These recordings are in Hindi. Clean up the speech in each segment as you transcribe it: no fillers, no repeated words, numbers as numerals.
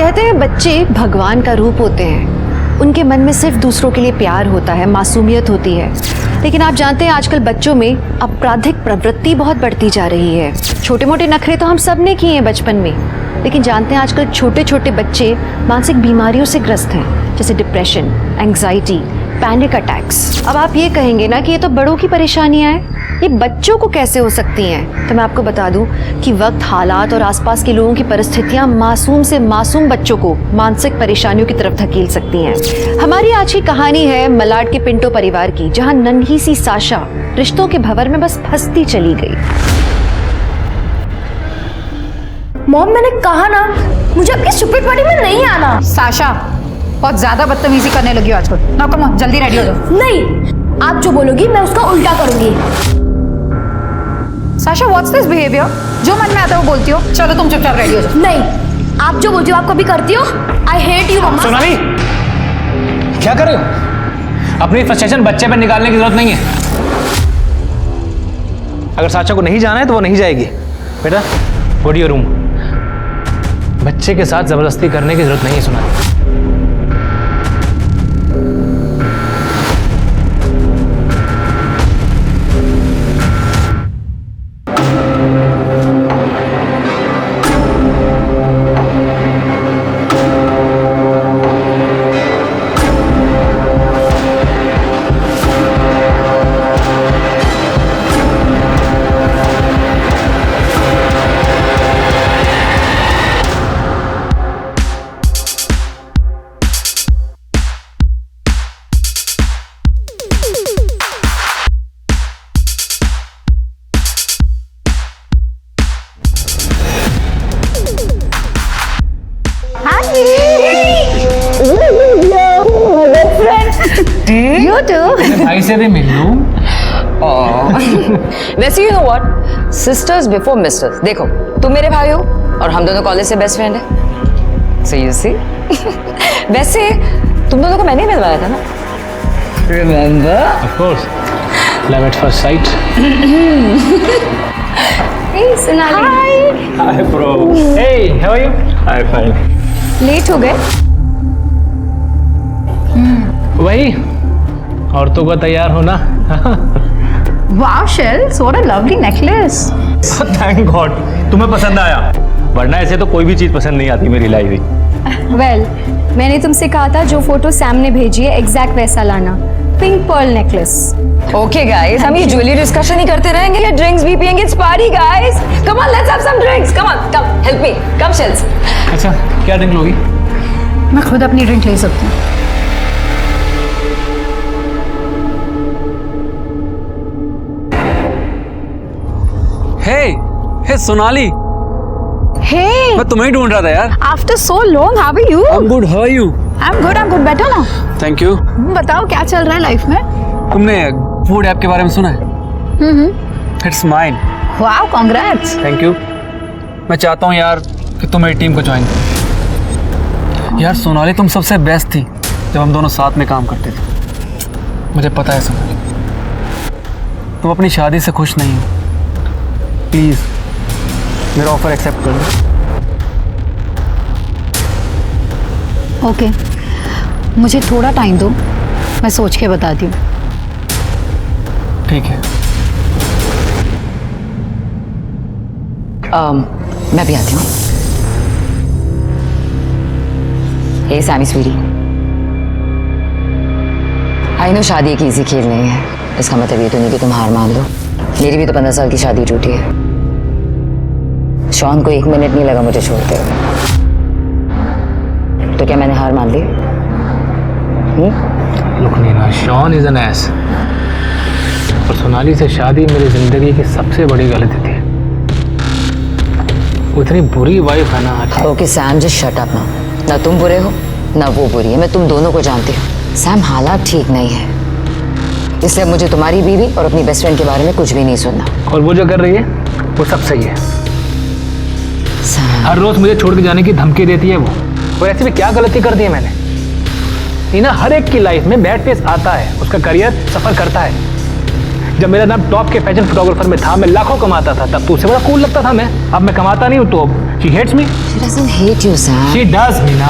कहते हैं बच्चे भगवान का रूप होते हैं। उनके मन में सिर्फ दूसरों के लिए प्यार होता है, मासूमियत होती है। लेकिन आप जानते हैं आजकल बच्चों में आपराधिक प्रवृत्ति बहुत बढ़ती जा रही है। छोटे मोटे नखरे तो हम सब ने किए हैं बचपन में, लेकिन जानते हैं आजकल छोटे छोटे बच्चे मानसिक बीमारियों से ग्रस्त हैं, जैसे डिप्रेशन, एंग्जाइटी, पैनिक अटैक्स। अब आप ये कहेंगे ना कि ये तो बड़ों की परेशानियां हैं, ये बच्चों को कैसे हो सकती हैं? तो मैं आपको बता दूं कि वक्त, हालात और आसपास के लोगों की परिस्थितियां मासूम से मासूम बच्चों को मानसिक परेशानियों की तरफ धकेल सकती हैं। हमारी आज की कहानी है मलाड के पिंटो परिवार की, जहां नन्ही सी साशा रिश्तों के भंवर में बस फंसती चली गई। मॉम, मैंने कहा ना मुझे आपकी स्टूपिड पार्टी में नहीं आना। साशा बहुत ज्यादा बदतमीजी करने लगी हो आजकल। ना कम ऑन, जल्दी रेडी हो जाओ। नहीं, आप जो बोलोगी मैं उसका उल्टा करूंगी। Sasha what's this behaviour? जो मन में आता है वो बोलती हो। चलो तुम चुपचाप रेडी हो जाओ। नहीं, आप जो बोलती हो आप कभी करती हो। आई हेट यू मम्मा। सोनाली, क्या कर रहे हो? अपनी फ्रस्ट्रेशन बच्चे पर निकालने की जरूरत नहीं है। अगर साशा को नहीं जाना है तो वो नहीं जाएगी। बेटा गो टू योर रूम। बच्चे के साथ जबरदस्ती करने की जरूरत नहीं है सोनाली। You too. भाई से भी मिल लूं। वैसे you know what, sisters before misters. देखो तुम मेरे भाई हो और हम दोनों कॉलेज से बेस्ट फ्रेंड है। सो यू सी वैसे तुम दोनों को मैंने मिलवाया था ना, remember? Of course. Love at first sight. Hey Sonali. Hi bro. Hey, how are you? Hi, fine. Late हो गए। वही औरतों का तैयार होना। Wow Shells, what a lovely necklace. Thank God तुम्हें पसंद आया, वरना ऐसे तो कोई भी चीज पसंद नहीं आती मेरी लाइफ में। वेल, मैंने तुमसे कहा था जो फोटो सैम ने भेजी है एग्जैक्ट वैसा लाना। Pink pearl necklace. Okay guys, हम ये ज्वेलरी डिस्कशन ही करते रहेंगे या ड्रिंक्स भी पियेंगे? It's party guys, come on let's have some drinks. Come on, come help me, come Shells. अच्छा क्या ड्रिंक लोगी? मैं खुद अपनी ड्रिंक ले सकती हूँ। हे सोनाली, Hey, मैं तुम्हें ही ढूंढ रहा था यार। after so long, how are you? I'm good, how are you? I'm good, better ना? Thank you. बताओ क्या चल रहा है लाइफ में? तुमने फूड ऐप के बारे में सुना है? It's mine. Wow, congrats. Thank you. मैं चाहता हूँ यार कि तुम मेरी टीम को ज्वाइन करो। यार सोनाली, तुम सबसे बेस्ट थी जब हम दोनों साथ में काम करते थे। मुझे पता है सोनाली, तुम अपनी शादी से खुश नहीं हो। प्लीज मेरा ऑफर एक्सेप्ट कर लो। ओके, मुझे थोड़ा टाइम दो, मैं सोच के बताती हूँ। ठीक है। मैं भी आती हूँ। हे सैमी स्वीटी, आई नो शादी एक इजी खेल नहीं है, इसका मतलब ये तो नहीं कि तुम हार मान लो। मेरी भी तो 15 साल की शादी टूटी है। शॉन को 1 मिनट नहीं लगा मुझे छोड़ते हुए, तो क्या मैंने हार मान ली? Look Neena, Shawn is an ass. और सोनाली से शादी मेरी जिंदगी की सबसे बड़ी गलती थी। वो इतनी बुरी वाइफ है ना आज। Okay Sam, just shut up ना। ना तुम बुरे हो ना वो बुरी है, मैं तुम दोनों को जानती हूँ। सैम, हालात ठीक नहीं है, इसलिए मुझे तुम्हारी बीवी और अपनी बेस्ट फ्रेंड के बारे में कुछ भी नहीं सुनना। और वो जो कर रही है वो सब सही है। सैम, हर रोज मुझे छोड़ के जाने की धमकी देती है वो। और ऐसी भी क्या गलती कर दी है मैंने? नीना, हर एक की लाइफ में बैड फेस आता है, उसका करियर सफर करता है। जब मेरा नाम टॉप के फैशन फोटोग्राफर में था, मैं लाखों कमाता था, तब तो उससे बड़ा कूल लगता था मैं। अब मैं कमाता नहीं हूँ तो She hates me. She doesn't hate you, Sam. She does, Meena.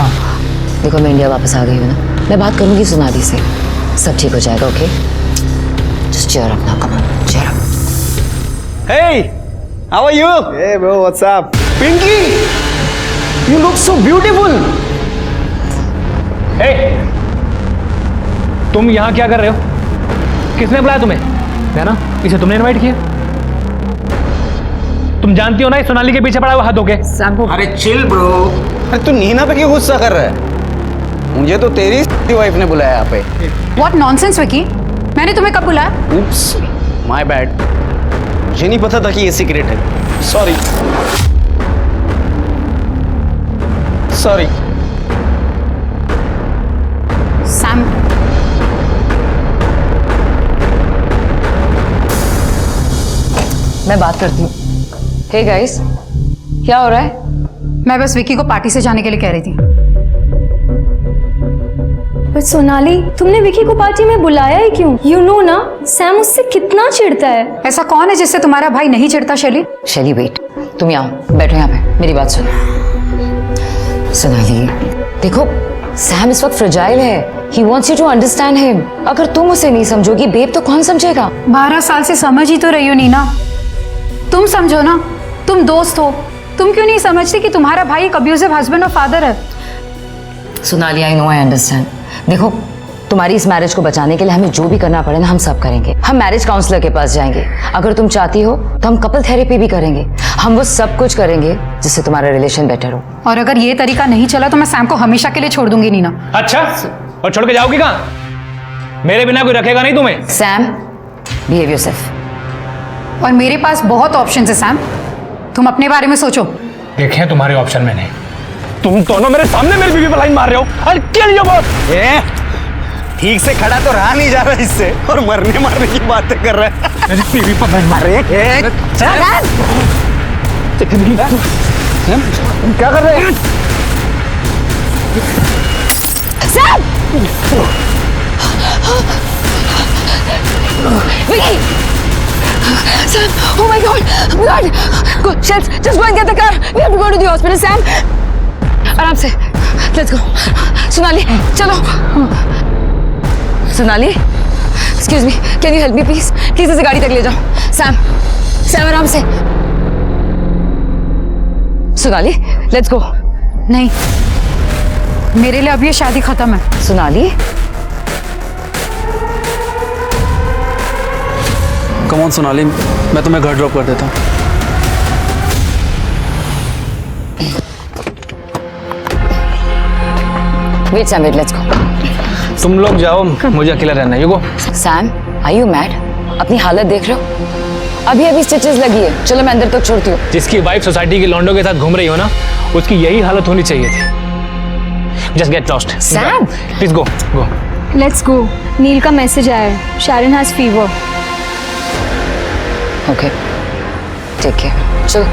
देखो मैं इंडिया वापस आ गई हूँ ना, मैं बात करूंगी सोनाली से, सब ठीक हो जाएगा. Okay, just cheer up now, come on, cheer up. Hey, how are you? Hey bro, what's up? Pinky, you look so beautiful. Hey, तुम यहाँ क्या कर रहे हो? किसने बुलाया तुम्हें? है ना, इसे तुमने इनवाइट किया. तुम जानती हो ना, इस सोनाली के पीछे पड़ा हुआ हाथ धो के. अरे चिल ब्रो. अरे तू नीना पे क्यों गुस्सा कर रहा है? मुझे तो तेरी वाइफ ने बुलाया यहाँ पे. व्हाट नॉनसेंस विकी, मैंने तुम्हें कब बुलाया? Oops, my bad. मुझे नहीं पता था कि ये सीक्रेट है. Sorry. Sorry. सैम, मैं बात करती हूँ. हे गाइस, क्या हो रहा है? मैं बस विकी को पार्टी से जाने के लिए कह रही थी. पर सोनाली, तुमने विकी को पार्टी में बुलाया ही क्यों? यू नो ना, सैम उससे कितना चिढ़ता है. ऐसा कौन है जिससे तुम्हारा भाई नहीं चिढ़ता शैली? शैली वेट, तुम यहाँ बैठो, यहाँ पे मेरी बात सुनो. सोनाली, देखो सैम इस वक्त फ्रजाइल है. He wants you to understand him. अगर तुम उसे नहीं समझोगी बेब तो कौन समझेगा? 12 साल से समझ ही तो रही हो नीना. तुम समझो ना, तुम दोस्त हो. तुम क्यों नहीं समझती कि तुम्हारा भाई एक अब्यूजिव हस्बैंड और फादर है? Sonali, I know, I understand. देखो, तुम्हारी इस मैरिज को बचाने के लिए हमें जो भी करना पड़े ना, हम सब करेंगे. हम मैरिज काउंसलर के पास जाएंगे. अगर तुम चाहती हो तो हम कपल थेरेपी भी करेंगे. हम वो सब कुछ करेंगे जिससे तुम्हारा रिलेशन बेटर हो. और अगर ये तरीका नहीं चला तो मैं सैम को हमेशा के लिए छोड़ दूंगी नीना. अच्छा, और छोड़ के जाओगी कहाँ? मेरे बिना कोई रखेगा नहीं तुम्हें. Sam, behave yourself. और मेरे पास बहुत ऑप्शन है सैम, तुम अपने बारे में सोचो. देखे तुम्हारे ऑप्शन मैंने. तुम दोनों मेरे सामने मेरी बीवी पर लाइन मार रहे हो. अरे क्या लिया बात? ए, ठीक से खड़ा तो रहा नहीं जा रहा इससे, और मरने की बातें कर रहा है. मेरी बीवी पर लाइन मार रहे हो. तुम क्या कर रहे हो? Vicky! Sam! Oh my God! God! Go, Shells! Just go and get the car. We have to go to the hospital. Sam! आराम से. Let's go. सोनाली, चलो. Sonali, excuse me. Can you help me please? Please इसे गाड़ी तक ले जाओ. Sam! Sam, आराम से. Sonali, let's go. नहीं, मेरे लिए अब ये शादी खत्म है. सोनाली, कम ऑन सोनाली, मैं तुम्हें घर ड्रॉप कर देता हूँ. wait Sam, wait, let's go. तुम लोग जाओ, मुझे अकेला रहना है. You go. Sam, are you mad? अपनी हालत देख रहे हो? अभी स्टिचेस लगी है. चलो मैं अंदर तक छोड़ती हूँ. जिसकी वाइफ सोसाइटी के लॉन्डो के साथ घूम रही हो ना, उसकी यही हालत होनी चाहिए थी. Just get lost. Sam! Please go. Go. Let's go. Neel का मैसेज आया है. Sharon has fever. Okay, take care. चलो.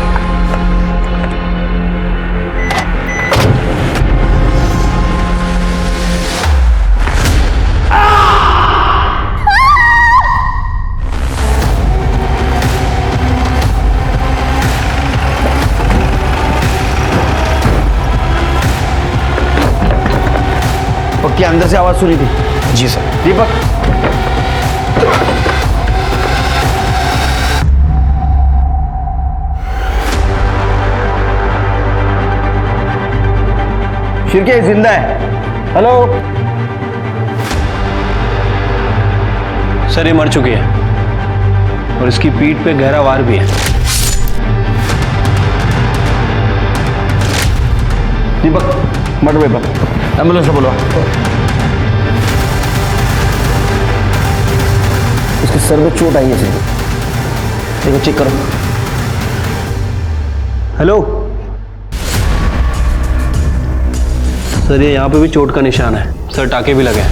पक्की अंदर से आवाज सुनी थी. जी सर. दीपक, शिरके जिंदा है. हेलो सर, ये मर चुकी है और इसकी पीठ पे गहरा वार भी है. दीपक, मर्डर पेपर, एम्बुलेंस को बुलवा. इसके सर में चोट आई है सीधे. देखो, चेक करो. हेलो सर, ये यहाँ पे भी चोट का निशान है. सर, टाके भी लगे हैं.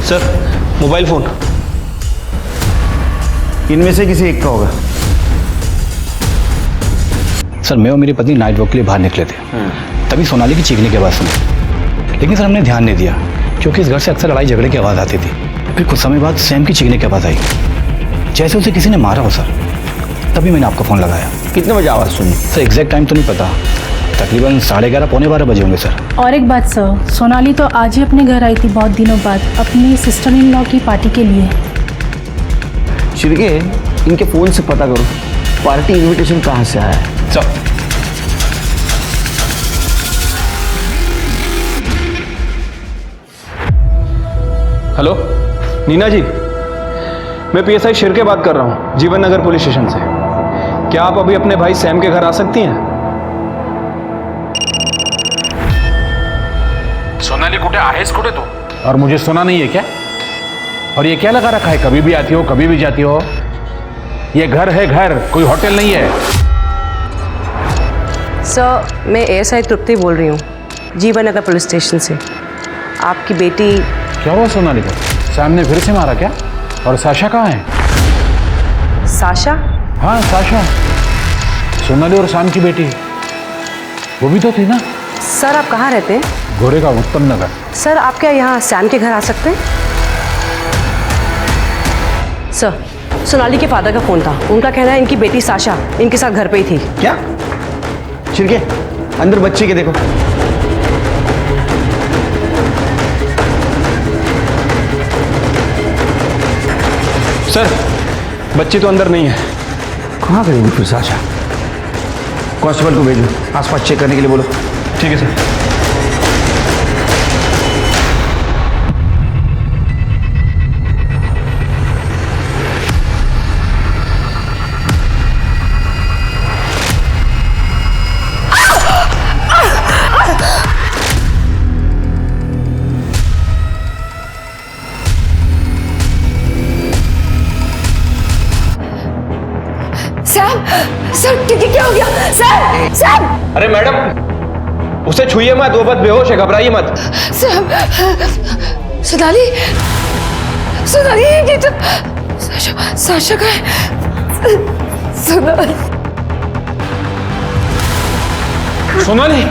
Sir, mobile phone. इनमें से किसी एक का होगा. सर, मैं और मेरी पत्नी नाइट वॉक के लिए बाहर निकले थे. तभी सोनाली की चीखने की आवाज़ सुनी, लेकिन सर हमने ध्यान नहीं दिया क्योंकि इस घर से अक्सर लड़ाई झगड़े की आवाज़ आती थी. फिर कुछ समय बाद सैम की चीखने की आवाज़ आई, जैसे उसे किसी ने मारा हो सर. तभी मैंने आपका फ़ोन लगाया। कितने बजे आवाज़ सुनी? सर एग्जैक्ट टाइम तो नहीं पता, तकरीबन 11:30 पौने 12 बजे होंगे सर। और एक बात सर, सोनाली तो आज ही अपने घर आई थी बहुत दिनों बाद अपनी सिस्टर इन लॉ की पार्टी के लिए। शिरके, इनके फ़ोन से पता करो पार्टी इनविटेशन कहाँ से आया है। सर हेलो नीना जी, मैं पीएसआई शिरके बात कर रहा हूँ, जीवन नगर पुलिस स्टेशन से। क्या आप अभी अपने भाई सैम के घर आ सकती हैं? सोनाली कुठे आहेस कुठे तू? और मुझे सुना नहीं है क्या? और ये क्या लगा रखा है, कभी भी आती हो कभी भी जाती हो? ये घर है, घर, कोई होटल नहीं है। सर, मैं एएसआई तृप्ति बोल रही हूँ, जीवन नगर पुलिस स्टेशन से। आपकी बेटी। क्या हुआ सोनाली को? सैम ने फिर से मारा क्या? और साशा कहाँ है? साशा? हाँ साशा, सोनाली और सैम की बेटी, वो भी तो थी ना। सर आप कहाँ रहते हैं? गोरेगांव उत्तम नगर। सर आप क्या यहाँ सैम के घर आ सकते हैं? सर, सोनाली के फादर का फ़ोन था, उनका कहना है इनकी बेटी साशा इनके साथ घर पे ही थी। क्या? शिरके, अंदर बच्चे के देखो। सर, बच्ची तो अंदर नहीं है। कहाँ गई फिर साशा? कांस्टेबल को भेजो, आसपास चेक करने के लिए बोलो। ठीक है सर। सर क्या हो गया? सर सर अरे मैडम, उसे छुइए मत, वो बस बेहोश है, घबराइए मत। सर, सोनाली, सोनाली ये तो साशा का है। सोनाली, सोनाली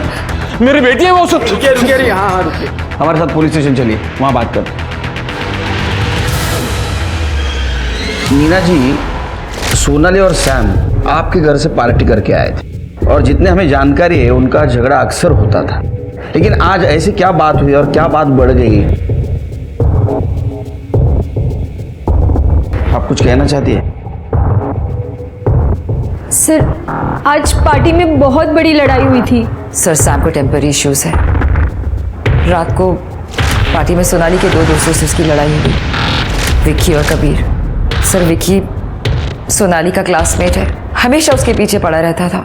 मेरी बेटी है वो। सब रुकिए, हाँ रुकिए। हमारे साथ पुलिस स्टेशन चलिए, वहाँ बात कर। नीना जी, सोनाली और सैम आपके घर से पार्टी करके आए थे और जितने हमें जानकारी है उनका झगड़ा अक्सर होता था, लेकिन आज ऐसी क्या बात हुई और क्या बात बढ़ गई? आप कुछ कहना चाहती है? सर आज पार्टी में बहुत बड़ी लड़ाई हुई थी। सर सैम को टेम्पररी इश्यूज है। रात को पार्टी में सोनाली के 2 दोस्तों से उसकी लड़ाई हुई, विक्की और कबीर। सर विक्की सोनाली का क्लासमेट है, हमेशा उसके पीछे पड़ा रहता था,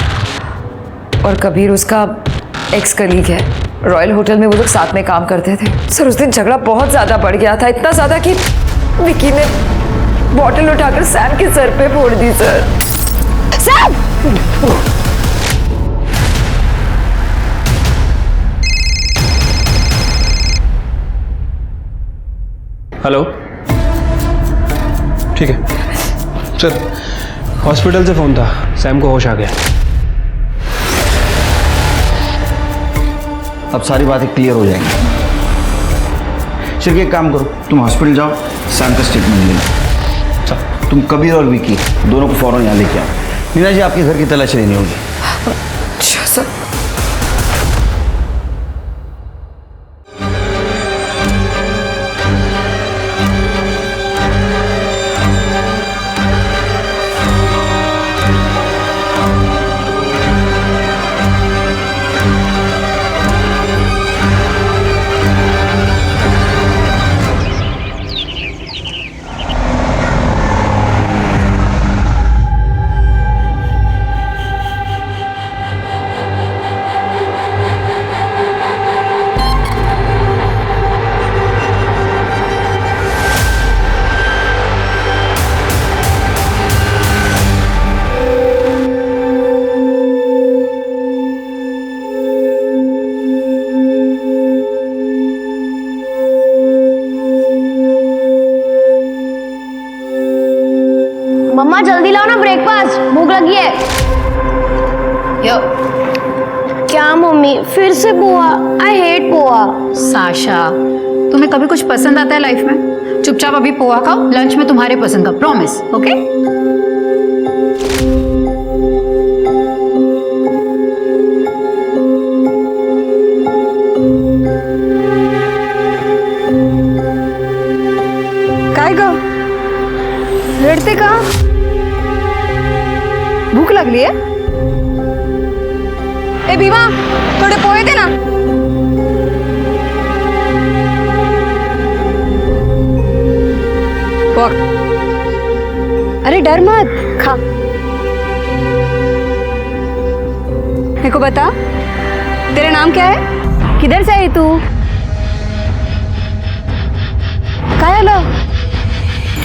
और कबीर उसका एक्स कलीग है। रॉयल होटल में वो लोग साथ में काम करते थे। सर उस दिन झगड़ा बहुत ज़्यादा बढ़ गया था, इतना ज़्यादा कि विक्की ने बॉटल उठाकर सैम के सर पे फोड़ दी। Sir Sam! हेलो, ठीक है सर, हॉस्पिटल से फोन था, सैम को होश आ गया। अब सारी बातें क्लियर हो जाएंगी। शिरके, एक काम करो, तुम हॉस्पिटल जाओ, सैम का स्टेटमेंट लेना। तुम कबीर और विकी दोनों को फौरन यहाँ लेके आओ। नीना जी, आपके घर की तलाशी लेनी होगी। अच्छा सर। मम्मा जल्दी लाओ ना ब्रेकफास्ट, भूख लगी है। क्या मम्मी, फिर से poha? I hate poha. Sasha, तुम्हें कभी कुछ पसंद आता है लाइफ में? चुपचाप अभी पोहा खाओ, लंच में तुम्हारे पसंद का, प्रॉमिस। ओके? लागली आहे? ए भीमा, थोडे पोहे दे ना. बघ. अरे डर मत, खा. मेरे को बता, तेरा नाम क्या है? किधर से आई तू? काय आलं?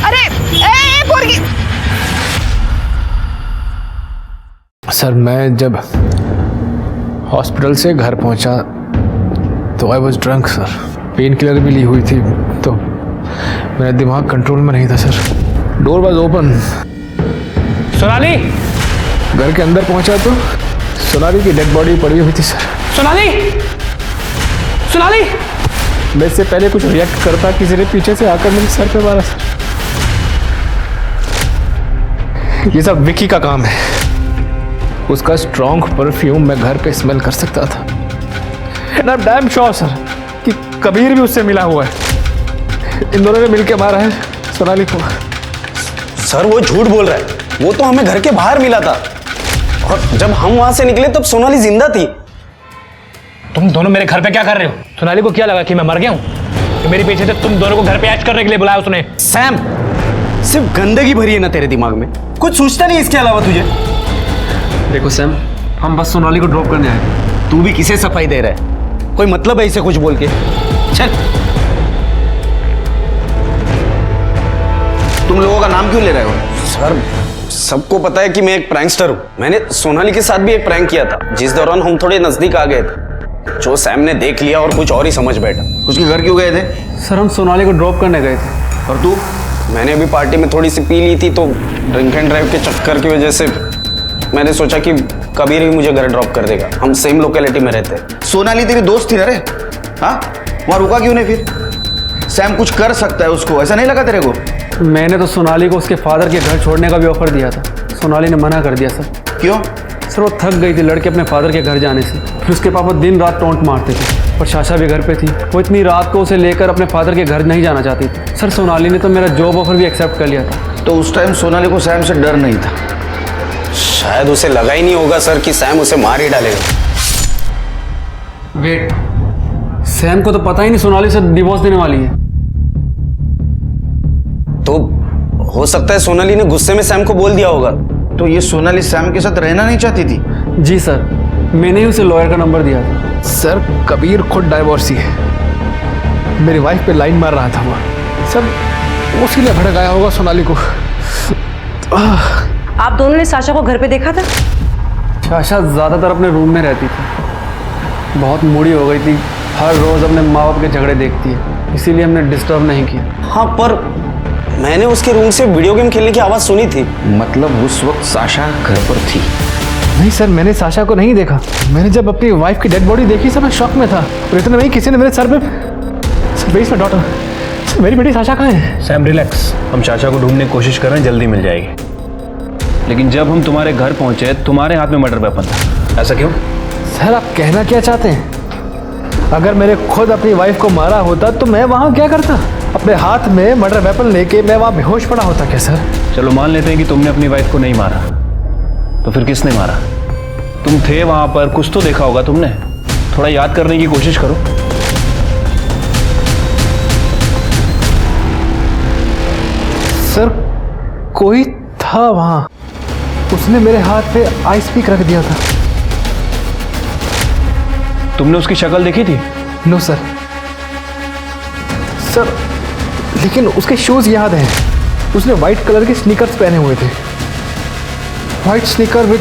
अरे ए पोरगी. सर मैं जब हॉस्पिटल से घर पहुंचा तो I was drunk sir. Pain killer भी ली हुई थी तो मेरा दिमाग कंट्रोल में नहीं था sir. Door was open. Sonali. घर के अंदर पहुंचा तो सोनाली की डेड बॉडी पड़ी हुई थी सर. सोनाली, सोनाली. मैं इससे पहले कुछ रिएक्ट करता, किसी ने पीछे से आकर मेरे सर पे मारा सर. ये सब विकी का काम है. उसका स्ट्रॉन्ग परफ्यूम मैं घर पे स्मेल कर सकता था. And I am damn sure sir कि कबीर भी उससे मिला हुआ है. इन दोनों ने मिलकर मारा है सोनाली को. सर वो झूठ बोल रहा है. वो तो हमें घर के बाहर मिला था और जब हम वहां से निकले तब सोनाली जिंदा थी. तुम दोनों मेरे घर पे क्या कर रहे हो? सोनाली को क्या लगा कि मैं मर गया हूं? कि मेरे पीछे से तुम दोनों को घर पे ऐश करने के लिए बुलाया उसने? सैम, सिर्फ गंदगी भरी है ना तेरे दिमाग में, कुछ सोचता नहीं इसके अलावा तुझे? देखो सैम, हम बस सोनाली को ड्रॉप करने आए. तू भी किसे सफाई दे रहा है? कोई मतलब है इसे कुछ बोल के? चल. तुम लोगों का नाम क्यों ले रहे हो? सर सबको पता है कि मैं एक प्रैंकस्टर हूँ. मैंने सोनाली के साथ भी एक प्रैंक किया था जिस दौरान हम थोड़े नजदीक आ गए थे. जो सैम ने देख लिया और कुछ और ही समझ बैठा. उसके घर क्यों गए थे? सर हम सोनाली को ड्रॉप करने गए थे. और तू? मैंने अभी पार्टी में थोड़ी सी पी ली थी तो ड्रिंक एंड ड्राइव के चक्कर की वजह से मैंने सोचा कि कबीर ही मुझे घर ड्रॉप कर देगा. हम सेम लोकेलिटी में रहते हैं. सोनाली तेरी दोस्त थी ना रे? हाँ, वहां रुका क्यों नहीं फिर? सैम कुछ कर सकता है उसको, ऐसा नहीं लगा तेरे को? मैंने तो सोनाली को उसके फादर के घर छोड़ने का भी ऑफर दिया था. सोनाली ने मना कर दिया सर. क्यों? सर वो थक गई थी लड़के अपने फादर के घर जाने से. फिर उसके पापा दिन रात टोंट मारते थे और शाशा भी घर पे थी. वो इतनी रात को उसे लेकर अपने फादर के घर नहीं जाना चाहती थी. सर सोनाली ने तो मेरा जॉब ऑफर भी एक्सेप्ट कर लिया था. तो उस टाइम सोनाली को सैम से डर नहीं था? शायद उसे लगा ही नहीं होगा सर कि सैम उसे मार ही डालेगा. वेट, सैम को तो पता ही नहीं सोनाली से डिवोर्स देने वाली है. तो हो सकता है सोनाली ने गुस्से में सैम को बोल दिया होगा. तो ये सोनाली सैम के साथ रहना नहीं चाहती थी? जी सर, मैंने ही उसे लॉयर का नंबर दिया था. सर कबीर खुद डाइवोर्सी है. मेरी वाइफ पे लाइन मार रहा था वो. सर उसी लिए भड़काया होगा सोनाली को. आप दोनों ने साशा को घर पे देखा था? शाशा ज़्यादातर अपने रूम में रहती थी. बहुत मूडी हो गई थी. हर रोज़ अपने माँ बाप के झगड़े देखती है, इसीलिए हमने डिस्टर्ब नहीं किया. हाँ पर मैंने उसके रूम से वीडियो गेम खेलने की आवाज़ सुनी थी. मतलब उस वक्त साशा घर पर थी? नहीं सर, मैंने साशा को नहीं देखा. मैंने जब अपनी वाइफ की डेड बॉडी देखी सर मैं शॉक में था. और इतना नहीं, किसी ने मेरे सर पे, sir where is my daughter, मेरी बेटी साशा कहाँ है? सैम रिलैक्स, हम चाचा को ढूंढने की कोशिश कर रहे हैं, जल्दी मिल जाएगी. लेकिन जब हम तुम्हारे घर पहुंचे तुम्हारे हाथ में मर्डर वेपन था. ऐसा क्यों? सर आप कहना क्या चाहते हैं? अगर मैंने खुद अपनी वाइफ को मारा होता तो मैं वहाँ क्या करता? अपने हाथ में मर्डर वेपन लेके मैं वहाँ बेहोश पड़ा होता क्या सर? चलो मान लेते हैं कि तुमने अपनी वाइफ को नहीं मारा, तो फिर किसने मारा? तुम थे वहां पर, कुछ तो देखा होगा तुमने. थोड़ा याद करने की कोशिश करो. सर कोई था वहाँ. उसने मेरे हाथ पे आइस पिक रख दिया था. तुमने उसकी शक्ल देखी थी? No sir. सर लेकिन उसके शूज याद हैं. उसने व्हाइट कलर के स्नीकर्स पहने हुए थे. White sneaker with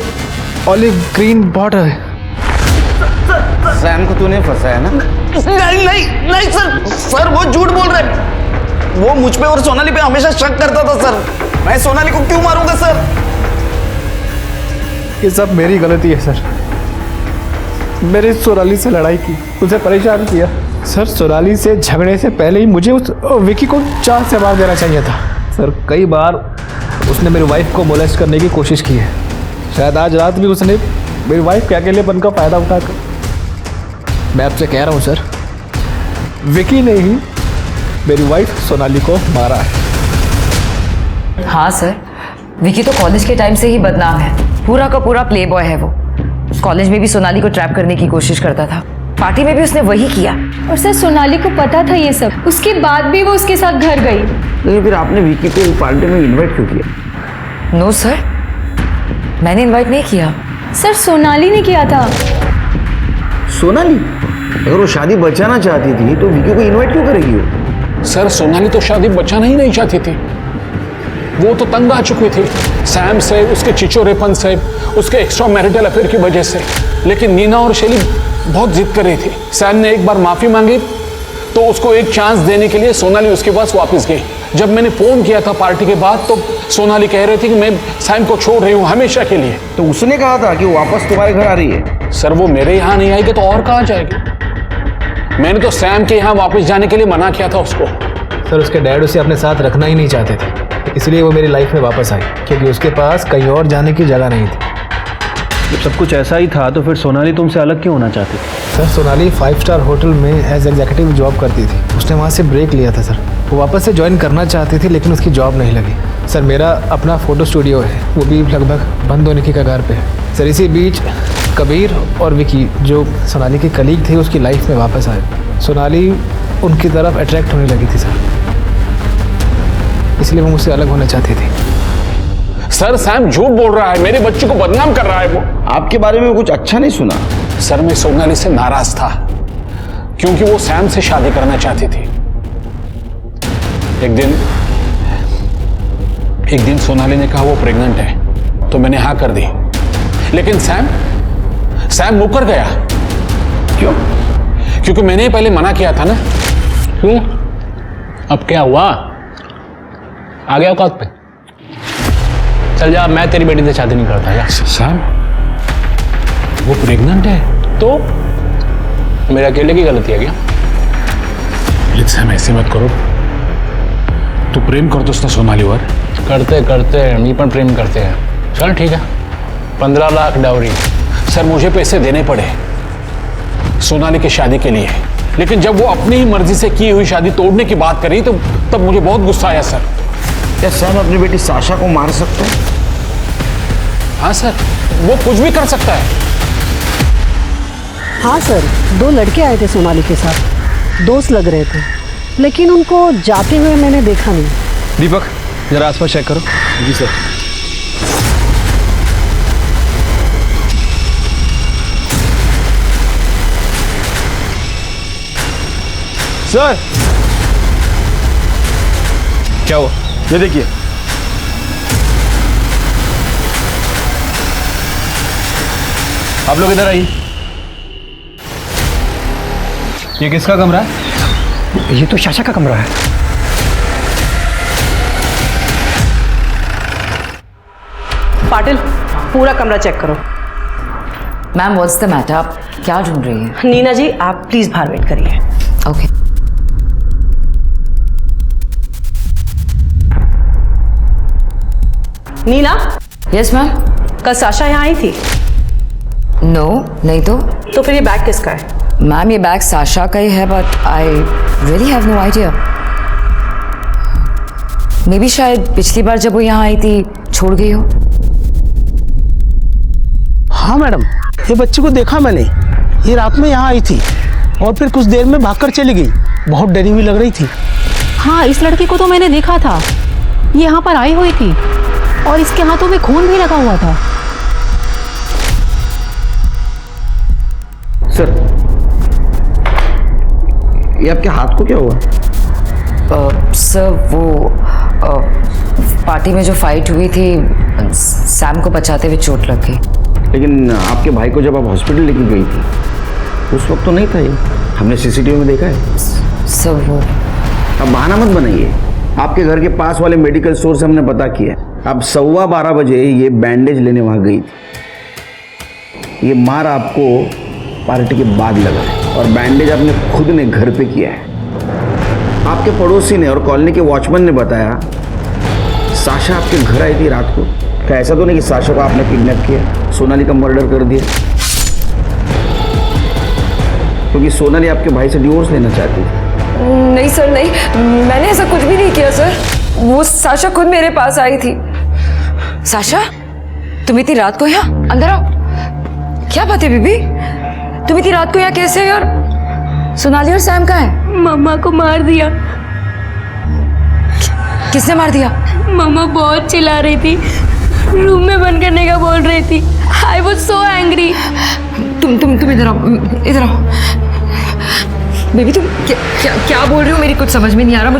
olive green border. Sam को तूने फंसाया ना? नहीं नहीं नहीं सर, सर वो झूठ बोल रहे हैं. वो मुझ पे और सोनाली पे हमेशा शक करता था सर. मैं सोनाली को क्यों मारूंगा सर? ये सब मेरी गलती है सर. मैंने सोनाली से लड़ाई की, उसे परेशान किया. सर सोनाली से झगड़े से पहले ही मुझे उस विकी को चार से मार देना चाहिए था. सर कई बार उसने मेरी वाइफ को मोलेस्ट करने की कोशिश की है. शायद आज रात भी उसने मेरी वाइफ के अकेलेपन का फायदा उठाकर. मैं आपसे कह रहा हूँ सर, विकी ने ही मेरी वाइफ सोनाली को मारा है. हाँ सर, विकी तो कॉलेज के टाइम से ही बदनाम है. पूरा का पूरा प्ले बॉय है वो। कॉलेज में भी सोनाली को ट्रैप करने की कोशिश करता था, पार्टी में भी उसने वही किया। और सर सोनाली को पता था ये सब, उसके बाद भी वो उसके साथ घर गई। लेकिन फिर आपने विकी को पार्टी में इनवाइट क्यों किया? नो सर, मैंने इनवाइट नहीं किया। सर सोनाली ने किया था। सोनाली? अगर वो शादी बचाना चाहती थी तो विकी को इनवाइट क्यों करेगी वो? सर सोनाली तो शादी बचाना ही नहीं चाहती थी, वो तो तंग आ चुकी थी सैम से, उसके चिचोरेपन से, उसके एक्स्ट्रा मैरिटल अफेयर की वजह से। लेकिन नीना और शैली बहुत जिद कर रही थी। सैम ने एक बार माफी मांगी तो उसको एक चांस देने के लिए सोनाली उसके पास वापस गई। जब मैंने फोन किया था पार्टी के बाद तो सोनाली कह रही थी कि मैं सैम को छोड़ रही हूँ हमेशा के लिए। तो उसने कहा था कि वो वापस तुम्हारे घर आ रही है? सर वो मेरे यहाँ नहीं आएगी तो और कहाँ जाएगी? मैंने तो सैम के यहाँ वापस जाने के लिए मना किया था उसको। सर उसके डैड उसे अपने साथ रखना ही नहीं चाहते थे, इसलिए वो मेरी लाइफ में वापस आई, क्योंकि उसके पास कहीं और जाने की जगह नहीं थी। जब सब कुछ ऐसा ही था तो फिर सोनाली तुमसे अलग क्यों होना चाहती थी? सर सोनाली 5 स्टार होटल में एज एग्जीक्यूटिव जॉब करती थी, उसने वहाँ से ब्रेक लिया था सर। वो वापस से ज्वाइन करना चाहती थी लेकिन उसकी जॉब नहीं लगी। सर मेरा अपना फ़ोटो स्टूडियो है, वो भी लगभग बंद होने की कगार पे है। सर इसी बीच कबीर और विकी जो सोनाली की कलीग थे उसकी लाइफ में वापस आए। सोनाली उनकी तरफ अट्रैक्ट होने लगी थी सर, इसलिए वो मुझसे अलग होना चाहती थी। सर सैम झूठ बोल रहा है, मेरे बच्चे को बदनाम कर रहा है वो। आपके बारे में कुछ अच्छा नहीं सुना? सर मैं सोनाली से नाराज था क्योंकि वो सैम से शादी करना चाहती थी। एक दिन सोनाली ने कहा वो प्रेग्नेंट है तो मैंने हाँ कर दी, लेकिन सैम मुकर गया। क्यों? क्योंकि मैंने पहले मना किया था ना। क्यों? अब क्या हुआ? आ गया औकात पे? चल जा, मैं तेरी बेटी से शादी नहीं करता यार। सैम वो प्रेग्नेंट है तो मेरे अकेले की गलती है क्या? लेकिन सैम ऐसे मत करो, तू प्रेम करतोस ना सोनालीवर? करते करते मी पण प्रेम करते हैं। चल ठीक है, 15 लाख डाउरी। सर मुझे पैसे देने पड़े सोनाली की शादी के लिए, लेकिन जब वो अपनी ही मर्जी से की हुई शादी तोड़ने की बात करी तो तब मुझे बहुत गुस्सा आया सर। क्या सैम अपनी बेटी साशा को मार सकता है? हाँ सर, वो कुछ भी कर सकता है। हाँ सर, 2 लड़के आए थे सोनाली के साथ, दोस्त लग रहे थे, लेकिन उनको जाते हुए मैंने देखा नहीं। दीपक जरा आसपास चेक करो। जी सर। सर क्या हुआ? ये देखिए। आप लोग इधर आइए। ये किसका कमरा है? ये तो साशा का कमरा है। पाटिल पूरा कमरा चेक करो। मैम व्हाट्स द मैटर, आप क्या ढूंढ रही हैं? नीना जी आप प्लीज बाहर वेट करिए। ओके। नीना। Yes ma'am. कल साशा यहाँ आई थी? नो नहीं तो फिर ये बैग किसका है? मैम ये बैग साशा का ही है, but I really have no idea. Maybe शायद पिछली बार जब वो यहाँ आई थी छोड़ गई हो। हाँ मैडम, ये बच्चे को देखा मैंने, ये रात में यहाँ आई थी और फिर कुछ देर में भागकर चली गई। बहुत डरी हुई लग रही थी। हाँ इस लड़की को तो मैंने देखा था, ये यहाँ पर आई हुई थी और इसके हाथों में खून भी लगा हुआ था। सर ये आपके हाथ को क्या हुआ? सर वो पार्टी में जो फाइट हुई थी सैम को बचाते हुए चोट लग गई। लेकिन आपके भाई को जब आप हॉस्पिटल लेके गई थी उस वक्त तो नहीं था ये, हमने सीसीटीवी में देखा है। सर वो अब बहाना मत बनाइए, आपके घर के पास वाले मेडिकल स्टोर से हमने पता किया। अब 12:15 बजे ये बैंडेज लेने वहाँ गई थी। ये मार आपको पार्टी के बाद लगा है और बैंडेज आपने खुद ने घर पे किया है। आपके पड़ोसी ने और कॉलोनी के वॉचमैन ने बताया साशा आपके घर आई थी रात को। क्या ऐसा तो नहीं कि साशा को आपने किडनैप किया, सोनाली का मर्डर कर दिया? क्योंकि सोनाली आपके भाई से डिवोर्स लेना चाहती थी। नहीं सर नहीं, मैंने ऐसा कुछ भी नहीं किया सर। वो साशा खुद मेरे पास आई थी। साशा तुम इतनी रात को यहाँ? अंदर आओ। क्या बात है बीबी, तुम इतनी रात को यहाँ कैसे हो? और सोनाली और सैम कहाँ है? मम्मा को मार दिया। किसने मार दिया? मम्मा बहुत चिल्ला रही थी, रूम में बंद करने का बोल रही थी। I was so angry. तुम इधर आओ, इधर आओ। बेबी तुम क्या बोल रही हो? मेरी कुछ समझ में नहीं आ रहा।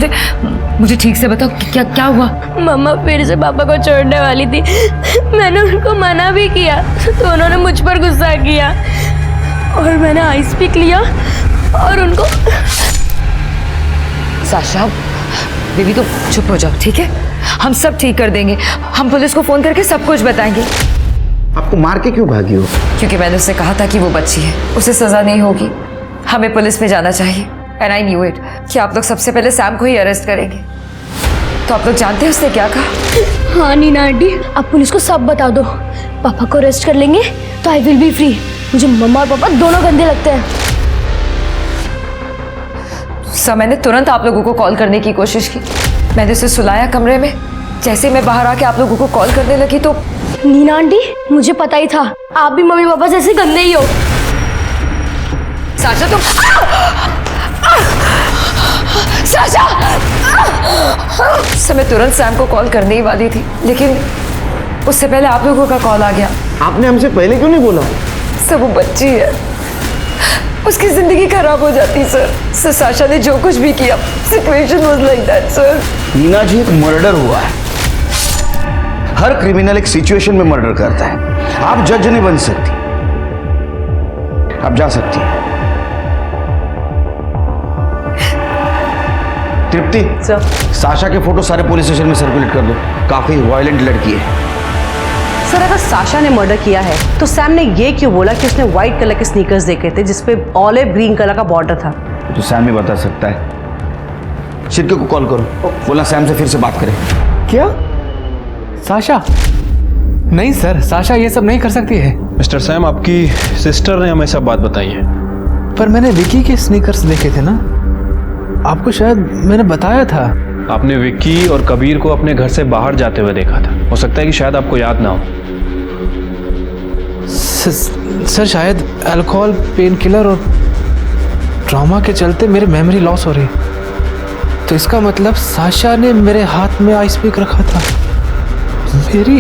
मुझे ठीक से बताओ क्या हुआ? मम्मा फिर से पापा को छोड़ने वाली थी। मैंने उनको मना भी किया तो उन्होंने मुझ पर गुस्सा किया और मैंने आइस पिक लिया और उनको। साशा, बेबी तुम चुप हो जाओ, ठीक है? हम सब ठीक कर देंगे। हम पुलिस को फोन करके सब कुछ बताएंगे। आपको मार के क्यों भागी हो? क्योंकि मैंने उससे कहा था कि वो बच्ची है, उसे सजा नहीं होगी, हमें पुलिस में जाना चाहिए। एंड आई न्यू इट कि आप लोग सबसे पहले सैम को ही अरेस्ट करेंगे। तो आप लोग जानते हैं उसने क्या कहा? हाँ नीना आंटी, आप पुलिस को सब बता दो। पापा को अरेस्ट कर लेंगे तो आई विल बी फ्री। मुझे मम्मा और पापा दोनों गंदे लगते हैं। सर मैंने तुरंत आप लोगों को कॉल करने की कोशिश की। मैंने उसे सुलाया कमरे में। जैसे मैं बाहर आके आप लोगों को कॉल करने लगी तो नीना आंटी, मुझे पता ही था आप भी मम्मी पापा जैसे गंदे ही हो। साशा तुम साशा! सर मैं तुरंत सैम को कॉल करने ही वाली थी, लेकिन उससे पहले आप लोगों का कॉल आ गया। आपने हमसे पहले क्यों नहीं बोला? सर वो बच्ची है, उसकी जिंदगी खराब हो जाती सर। साशा ने जो कुछ भी किया, situation was like that sir. Neena ji, एक मर्डर हुआ है। हर क्रिमिनल एक सिचुएशन में मर्डर करता है। आप जज नहीं बन सकती, आप जा सकती हैं। तृप्ति, साशा के फोटो सारे पुलिस स्टेशन में सर्कुलेट कर दो। काफी वायलेंट लड़की है। सर अगर साशा ने मर्डर किया है तो सैम ने ये क्यों बोला कि उसने व्हाइट कलर के स्नीकर्स देखे थे जिसपे ऑलिव ग्रीन कलर का बॉर्डर था? तो सैम ही बता सकता है। शिरके को कॉल करो, बोला सैम से फिर से बात करें। क्या? साशा? नहीं सर, साशा ये सब नहीं कर सकती है। मिस्टर सैम, आपकी सिस्टर ने हमें सब बात बताई है। पर मैंने विकी के स्नीकर्स देखे थे ना, आपको शायद मैंने बताया था। आपने विक्की और कबीर को अपने घर से बाहर जाते हुए देखा था। हो सकता है कि शायद आपको याद ना हो। सर शायद अल्कोहल, पेन किलर और ट्रॉमा के चलते मेरी मेमोरी लॉस हो रही। तो इसका मतलब साशा ने मेरे हाथ में आइस पिक रखा था। मेरी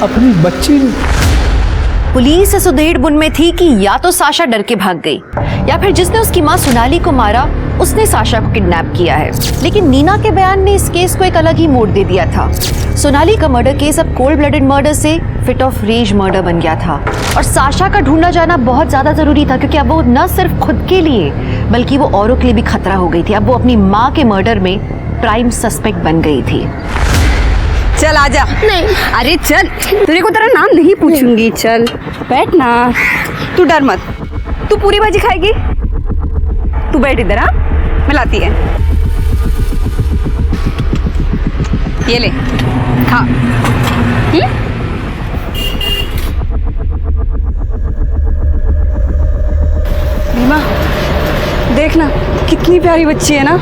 अपनी बच्ची। पुलिस इस उधेड़-बुन में थी कि या तो साशा डर के भाग गई या फिर जिसने उसकी मां सोनाली को मारा उसने साशा को किडनैप किया है। लेकिन नीना के बयान ने इस केस को एक अलग ही मोड़ दे दिया था। सोनाली का मर्डर केस अब कोल्ड ब्लडेड मर्डर से फिट ऑफ रेज मर्डर बन गया था और साशा का ढूंढा जाना बहुत ज्यादा जरूरी था, क्योंकि अब वो न सिर्फ खुद के लिए बल्कि वो औरों के लिए भी खतरा हो गई थी। अब वो अपनी माँ के मर्डर में प्राइम सस्पेक्ट बन गई थी। चल आजा। नहीं, अरे चल, तेरे को तेरा नाम नहीं पूछूंगी। चल बैठ ना, तू डर मत। तू पूरी भाजी खाएगी? तू बैठ इधर। हाँ, मैं लाती है। ये ले, खा। रीमा, देखना कितनी प्यारी बच्ची है ना।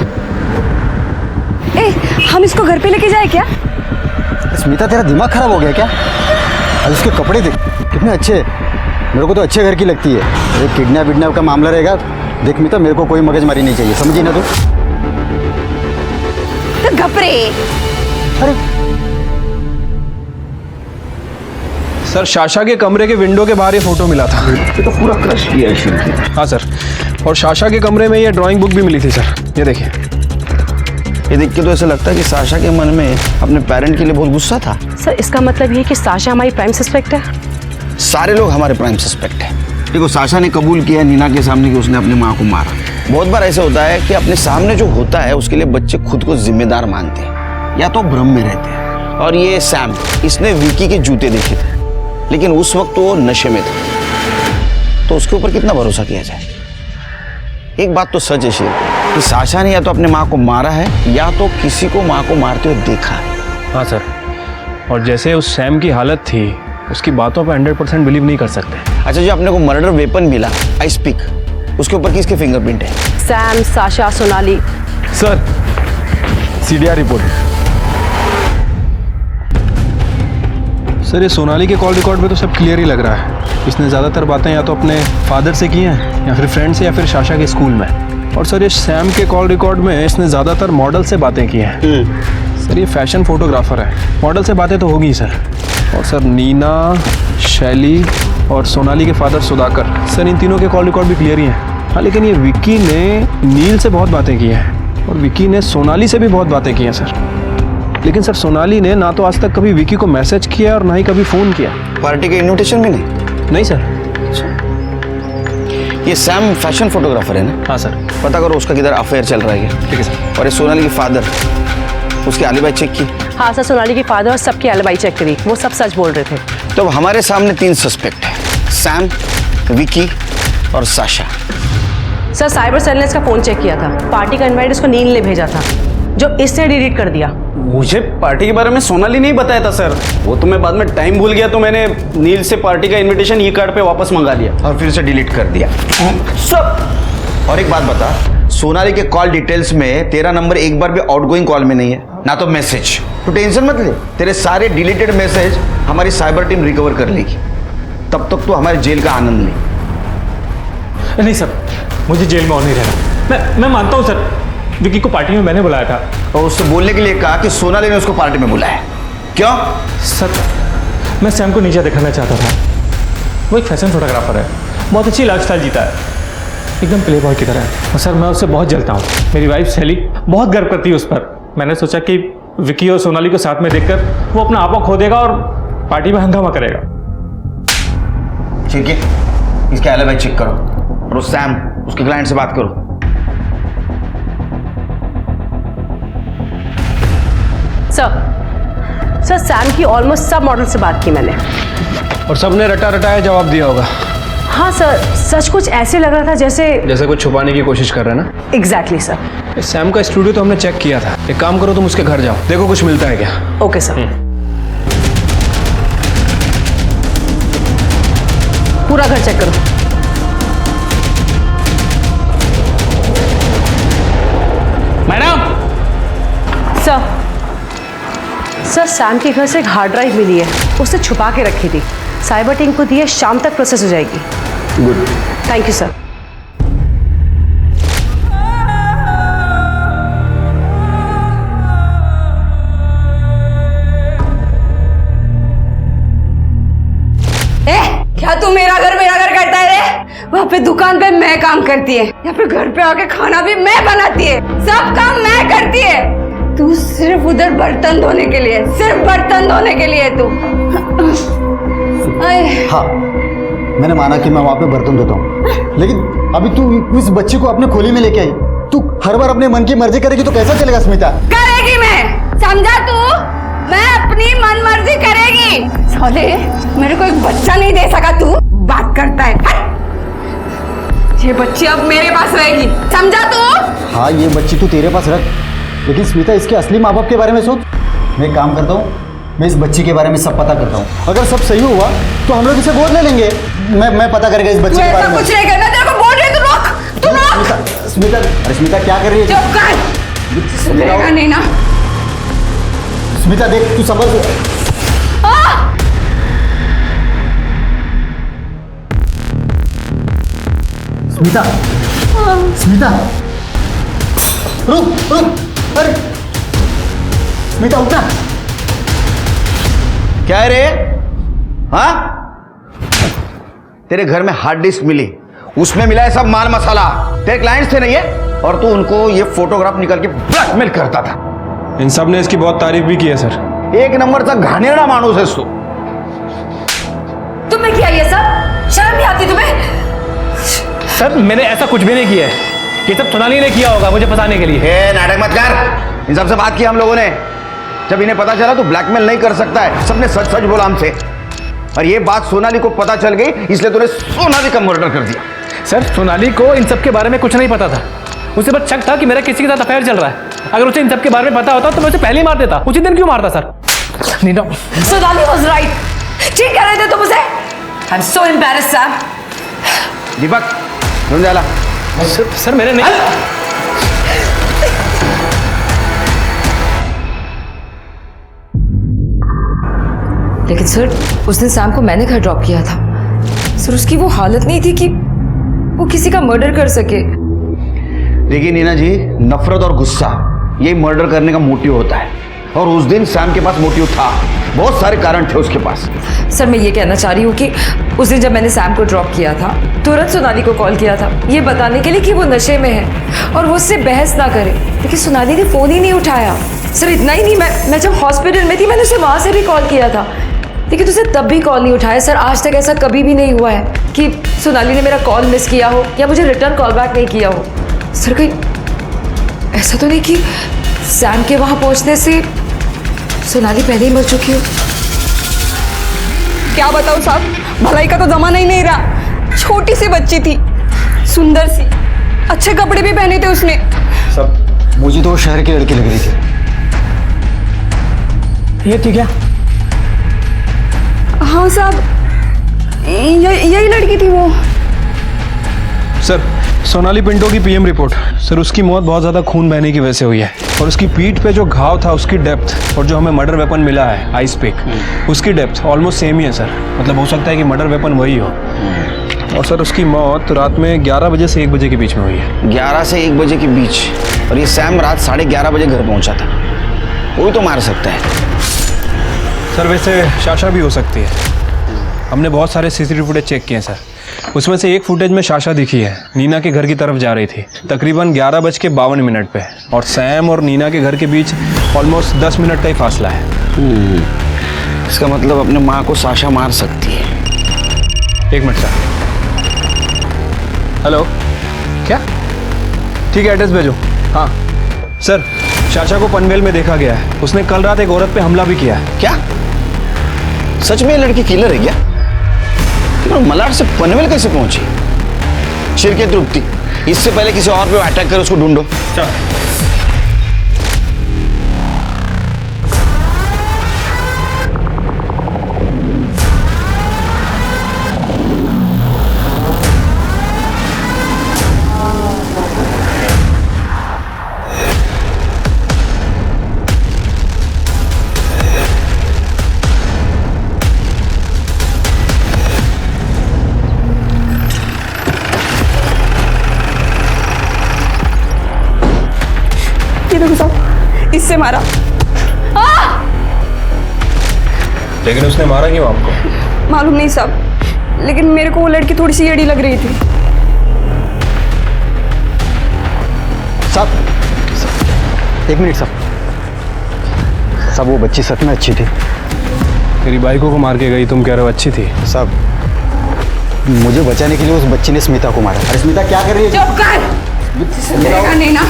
ए, हम इसको घर पे लेके जाए क्या? स्मिता, तेरा दिमाग खराब हो गया क्या? और इसके कपड़े देख कितने अच्छे हैं। मेरे को तो अच्छे घर की लगती है। अरे किडनैप विडनैप का मामला रहेगा। देख मिता, मेरे को कोई मगजमारी नहीं चाहिए, समझी ना तू? तो घबरे। अरे सर, साशा के कमरे के विंडो के बाहर ये फोटो मिला था। ये तो पूरा क्रश किया है। हाँ सर, और साशा के कमरे में ये ड्राइंग बुक भी मिली थी सर। ये देखिए। ये देख के तो ऐसा लगता है कि साशा के मन में अपने पेरेंट के लिए बहुत गुस्सा था। सर इसका मतलब ये है कि साशा हमारी प्राइम सस्पेक्ट है? सारे लोग हमारे प्राइम सस्पेक्ट हैं। देखो, साशा ने कबूल किया नीना के सामने कि उसने अपनी माँ को मारा। बहुत बार ऐसा होता है कि अपने सामने जो होता है उसके लिए बच्चे खुद को जिम्मेदार मानते हैं या तो भ्रम में रहते हैं। और ये सैम, इसने विकी के जूते देखे थे, लेकिन उस वक्त वो नशे में था, तो उसके ऊपर कितना भरोसा किया जाए? एक बात तो सच है शेर कि साशा ने या तो अपने माँ को मारा है या तो किसी को माँ को मारते हुए देखा है। हाँ सर, और जैसे उस सैम की हालत थी, उसकी बातों पर 100% बिलीव नहीं कर सकते। अच्छा, जो अपने को मर्डर वेपन मिला, आइस पिक, उसके ऊपर किसके फिंगरप्रिंट है? Sam, Sasha, Sonali. Sir, CDR report. Sir ये सोनाली के कॉल रिकॉर्ड में तो सब क्लियर ही लग रहा है। इसने ज़्यादातर बातें या तो अपने फादर से की हैं या फिर फ्रेंड से या फिर शाशा के स्कूल में। और सर ये सैम के कॉल रिकॉर्ड में इसने ज़्यादातर मॉडल से बातें की हैं। सर ये फैशन फोटोग्राफर है, मॉडल से बातें तो होगी सर। और सर नीना, शैली और सोनाली के फादर सुधाकर, सर इन तीनों के कॉल रिकॉर्ड भी क्लियर ही हैं। हाँ लेकिन ये विक्की ने नील से बहुत बातें की हैं और विक्की ने सोनाली से भी बहुत बातें की हैं सर। लेकिन सर सोनाली ने ना तो आज तक कभी विक्की को मैसेज किया और ना ही कभी फ़ोन किया। पार्टी के इनविटेशन भी नहीं? नहीं सर। ये सैम फैशन फोटोग्राफर है ना? हाँ सर। पता करो उसका किधर अफेयर चल रहा है क्या? ठीक है सर। और ये सोनाली के फादर, उसकी एलिबाई चेक की? हाँ सर, सोनाली के फादर और सबकी एलिबाई चेक करी, वो सब सच बोल रहे थे। तो अब हमारे सामने 3 सस्पेक्ट हैं, सैम, विकी और साशा। सर साइबर सेल ने इसका फोन चेक किया था, पार्टी का इनवाइट उसको नील ने भेजा था जो इसने डिलीट कर दिया। मुझे पार्टी के बारे में सोनाली नहीं बताया था सर, वो तो मैं बाद में टाइम भूल गया तो मैंने नील से पार्टी का इनविटेशन ई कार्ड पे वापस मंगा लिया और फिर से डिलीट कर दिया सब। और एक बात बता, सोनाली के कॉल डिटेल्स में तेरा नंबर एक बार भी आउटगोइंग कॉल में नहीं है, ना तो मैसेज। तो टेंशन मत ले, तेरे सारे डिलीटेड मैसेज हमारी साइबर टीम रिकवर कर लेगी। तब तक तो हमारे जेल का आनंद ले। नहीं सर, मुझे जेल में और नहीं रहना। मैं मानता हूँ सर, विकी को पार्टी में मैंने बुलाया था और उससे बोलने के लिए कहा कि सोनाली ने उसको पार्टी में बुलाया। क्यों? सर मैं सैम को नीचे दिखाना चाहता था। वो एक फैशन फोटोग्राफर है, बहुत अच्छी लाइफस्टाइल जीता है, एकदम प्ले बॉय की तरह है। और सर मैं उससे बहुत जलता हूँ। मेरी वाइफ शैली बहुत गर्व करती है उस पर। मैंने सोचा कि विकी और सोनाली को साथ में देखकर वो अपना आपा खो देगा और पार्टी में हंगामा करेगा। ठीक है, इसका एलिबाई चेक करो और उस सैम, उसके क्लाइंट से बात करो। सर सैम की ऑलमोस्ट सब मॉडल से बात की मैंने और सबने रटा रटाया जवाब दिया होगा। हाँ सर, सच कुछ ऐसे लग रहा था जैसे कुछ छुपाने की कोशिश कर रहे हैं ना। Exactly sir. सैम का स्टूडियो तो हमने चेक किया था। एक काम करो, तुम उसके घर जाओ, देखो कुछ मिलता है क्या। Okay sir. पूरा घर चेक करो। मैडम। सर सैम के घर से एक हार्ड ड्राइव मिली है, उसने छुपा के रखी थी। साइबर टीम को दी है, शाम तक प्रोसेस हो जाएगी। Good, thank you sir. क्या तू मेरा घर करता है रे? वहाँ पे दुकान पे मैं काम करती है, यहाँ पे घर पे आके खाना भी मैं बनाती है, सब काम मैं करती है। तू सिर्फ उधर बर्तन धोने के लिए, सिर्फ बर्तन धोने के लिए तू। हाँ, मैंने माना कि मैं वहाँ पे बर्तन धोता हूँ, लेकिन अभी तू इस बच्चे को अपने खोली में लेके आई, तू हर बार अपने मन की मर्जी करेगी तो कैसा चलेगा स्मिता? करेगी मैं, समझा तू? मैं अपनी मन मर्जी करेगी। साले, मेरे को एक बच्चा नहीं दे सका, तू बात करता है। ये बच्ची अब मेरे पास रहेगी, समझा तू? हाँ, ये बच्ची तू तेरे पास रख, लेकिन स्मिता इसके असली माँ बाप के बारे में सोच। मैं एक काम करता हूँ, मैं इस बच्ची के बारे में सब पता करता हूँ। अगर सब सही हुआ तो हम लोग इसे गोद ले लेंगे। मैं पता करेगा इस बच्ची के बारे में। कुछ नहीं करना, तेरे को बोल रही हूँ, तू रोक। स्मिता, अरे स्मिता क्या कर रही है? चुप कर, सुनेगा नहीं ना। स्मिता देख, तू समझ। स्मिता, स्मिता, रुक। अरे स्मिता उठना। क्या है रे? हाँ, तेरे घर में हार्ड डिस्क मिली, उसमें मिला है सब माल मसाला। तेरे क्लाइंट्स थे नहीं है, और तू उनको ये फोटोग्राफ निकाल के ब्लैकमेल करता था। इन सब ने इसकी बहुत तारीफ भी की है सर। एक नंबर का घानेरड़ा मानुस है तू। तुम्हें क्या ये सब शर्म नहीं आती तुम्हें? सर मैंने ऐसा कुछ भी नहीं किया है, ये सब सोनाली ने किया होगा मुझे फंसाने के लिए। नाटक मत कर, इन सबसे बात की हम लोगों ने। जब इन्हें पता चला तो ब्लैकमेल नहीं कर सकता है, सबने सच सच बोला हमसे। और ये बात सोनाली को पता चल गई, इसलिए तूने सोनाली का मर्डर कर दिया। सर सोनाली को इन सब के बारे में कुछ नहीं पता था, उसे बस शक था कि मेरा किसी के साथ अफेयर चल रहा है। अगर उसे इन सब के बारे में पता होता तो मैं उसे पहले ही मार देता। उसी दिन क्यों मारता sir? Neena, Sonali was right. ठीक कह रहे थे तुम उसे। I am so embarrassed sir. Deepak, ढूंढ जाला। सर मैंने नहीं। लेकिन सर उस दिन सैम को मैंने घर ड्रॉप किया था सर। उसकी वो हालत नहीं थी कि वो किसी का मर्डर कर सके। देखिए नीना जी, नफरत और गुस्सा ये मर्डर करने का मोटिव होता है, और उस दिन सैम के पास मोटिव था, बहुत सारे कारण थे उसके पास। सर मैं ये कहना चाह रही हूँ कि उस दिन जब मैंने सैम को ड्रॉप किया था तुरंत सोनाली को कॉल किया था ये बताने के लिए कि वो नशे में है और वो उससे बहस ना करे, लेकिन सोनाली ने फ़ोन ही नहीं उठाया। सर इतना ही नहीं, मैं जब हॉस्पिटल में थी मैंने उसे वहाँ से भी कॉल किया था, लेकिन उसे तब भी कॉल नहीं उठाया। सर आज तक ऐसा कभी भी नहीं हुआ है कि सोनाली ने मेरा कॉल मिस किया हो या मुझे रिटर्न कॉल बैक नहीं किया हो। सर कहीं ऐसा तो नहीं कि सैम के वहाँ पहुँचने से सोनाली पहले ही मर चुकी हो? क्या बताऊँ साहब, भलाई का तो जमाना ही नहीं रहा। छोटी सी बच्ची थी, सुंदर सी, अच्छे कपड़े भी पहने थे उसने। सब मुझे तो वो शहर की लड़की लग रही थी। ये थी क्या? हाँ साहब, यही लड़की थी वो। सर सोनाली पिंटो की पीएम रिपोर्ट। सर उसकी मौत बहुत ज़्यादा खून बहने की वजह से हुई है, और उसकी पीठ पे जो घाव था उसकी डेप्थ और जो हमें मर्डर वेपन मिला है आइस पिक उसकी डेप्थ ऑलमोस्ट सेम ही है सर। मतलब हो सकता है कि मर्डर वेपन वही हो। और सर उसकी मौत रात में 11 बजे से 1 बजे के बीच में हुई है। 11 से 1 बजे के बीच, और ये सैम रात 11:30 बजे घर पहुंचा था, वो तो मार सकता है। सर वैसे शाशा भी हो सकती है। हमने बहुत सारे सीसीटीवी फुटेज चेक किए हैं सर, उसमें से एक फुटेज में शाशा दिखी है, नीना के घर की तरफ जा रही थी तकरीबन 11:52 पे, और सैम और नीना के घर के बीच ऑलमोस्ट 10 मिनट का ही फासला है। इसका मतलब अपने माँ को साशा मार सकती है। 1 मिनट सर। हेलो, क्या? ठीक है, एड्रेस भेजो। हाँ सर, शाशा को पनवेल में देखा गया है, उसने कल रात एक औरत पे हमला भी किया है। क्या सच में ये लड़की किलर है क्या? तो मलाड से पनवेल कैसे पहुंची? शिरके तृप्ति, इससे पहले किसी और पे अटैक कर उसको ढूंढो। इससे मारा। लेकिन उसने मारा क्यों आपको? मालूम नहीं साहब, लेकिन मेरे को वो लड़की थोड़ी सी एड़ी लग रही थी। साहब 1 मिनट साहब। साहब वो बच्ची सच में अच्छी थी। तेरी बाइकों को मार के गई, तुम कह रहे हो अच्छी थी? साहब मुझे बचाने के लिए उस बच्ची ने स्मिता को मारा। अरे स्मिता क्या कर रही है? चुप कर। नहीं ना।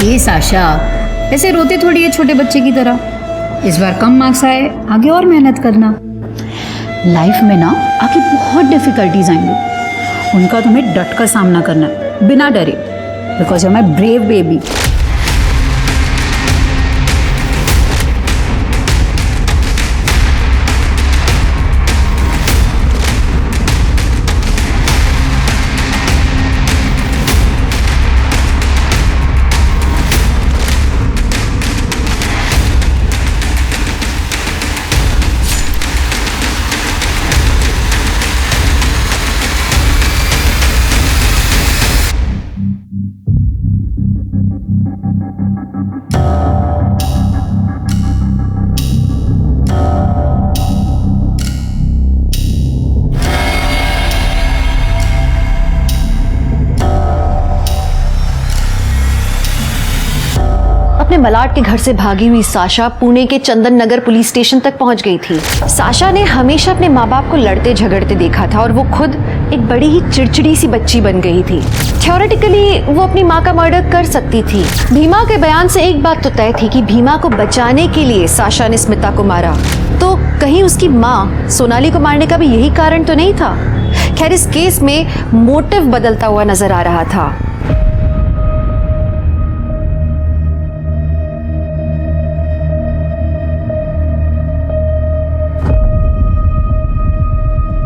ये साशा ऐसे रोते थोड़ी है छोटे बच्चे की तरह। इस बार कम मार्क्स आए, आगे और मेहनत करना। लाइफ में ना आगे बहुत डिफिकल्टीज आएंगी, उनका तुम्हें डट कर सामना करना है बिना डरे, because I am brave baby. Malad के घर से भागी हुई साशा पुणे के चंदन नगर पुलिस स्टेशन तक पहुंच गई थी। साशा ने हमेशा अपने माँ बाप को लड़ते झगड़ते देखा था और वो खुद एक बड़ी ही चिड़चिड़ी सी बच्ची बन गई थी। थ्योरेटिकली वो अपनी माँ का मर्डर कर सकती थी। भीमा के बयान से एक बात तो तय थी कि भीमा को बचाने के लिए साशा ने स्मिता को मारा, तो कहीं उसकी माँ सोनाली को मारने का भी यही कारण तो नहीं था। खैर इस केस में मोटिव बदलता हुआ नजर आ रहा था।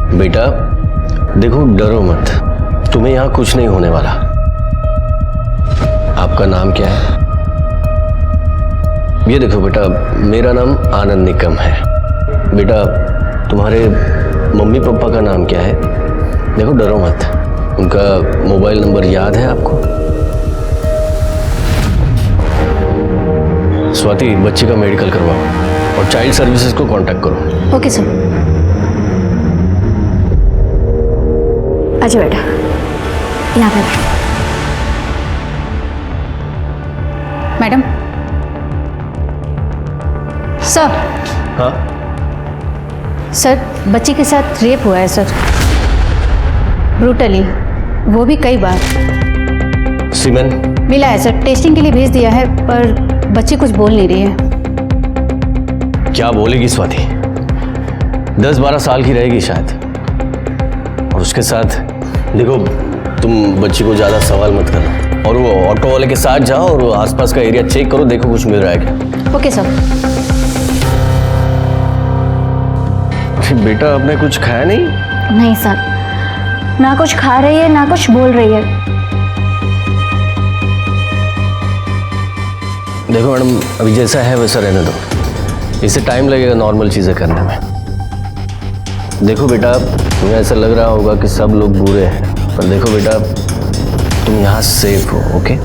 बेटा देखो, डरो मत, तुम्हें यहाँ कुछ नहीं होने वाला। आपका नाम क्या है? ये देखो बेटा, मेरा नाम आनंद निकम है। बेटा, तुम्हारे मम्मी पापा का नाम क्या है? देखो, डरो मत। उनका मोबाइल नंबर याद है आपको? स्वाति, बच्चे का मेडिकल करवाओ और चाइल्ड सर्विसेज को कांटेक्ट करो। Okay sir. अच्छा बेटा, यहाँ पे। मैडम। सर। हाँ सर, बच्ची के साथ रेप हुआ है सर, ब्रूटली, वो भी कई बार। सीमेन मिला है सर, टेस्टिंग के लिए भेज दिया है, पर बच्ची कुछ बोल नहीं रही है। क्या बोलेगी स्वाति? 10-12 साल की रहेगी शायद। और उसके साथ देखो, तुम बच्ची को ज़्यादा सवाल मत करना, और वो ऑटो वाले के साथ जाओ और वो आसपास का एरिया चेक करो, देखो कुछ मिल रहा है क्या। Okay sir. बेटा, आपने कुछ खाया नहीं? नहीं सर, ना कुछ खा रही है ना कुछ बोल रही है। देखो मैडम, अभी जैसा है वैसा रहने दो, इसे टाइम लगेगा नॉर्मल चीज़ें करने में। देखो बेटा, तुम्हें ऐसा लग रहा होगा कि सब लोग बुरे हैं, पर देखो बेटा, तुम यहाँ सेफ हो, ओके?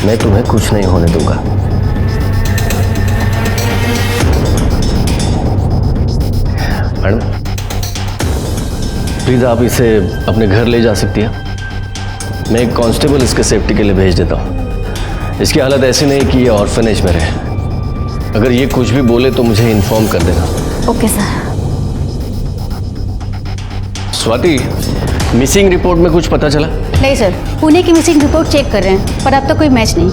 मैं तुम्हें कुछ नहीं होने दूंगा। मैडम, प्लीज़ आप इसे अपने घर ले जा सकती है? मैं एक कांस्टेबल इसके सेफ्टी के लिए भेज देता हूँ। इसकी हालत ऐसी नहीं कि ये ऑर्फनेज में रहे। अगर ये कुछ भी बोले तो मुझे इन्फॉर्म कर देना। Okay sir. Swati, missing report में कुछ पता चला? नहीं सर, पुणे की मिसिंग रिपोर्ट चेक कर रहे हैं, पर अब तक कोई मैच नहीं।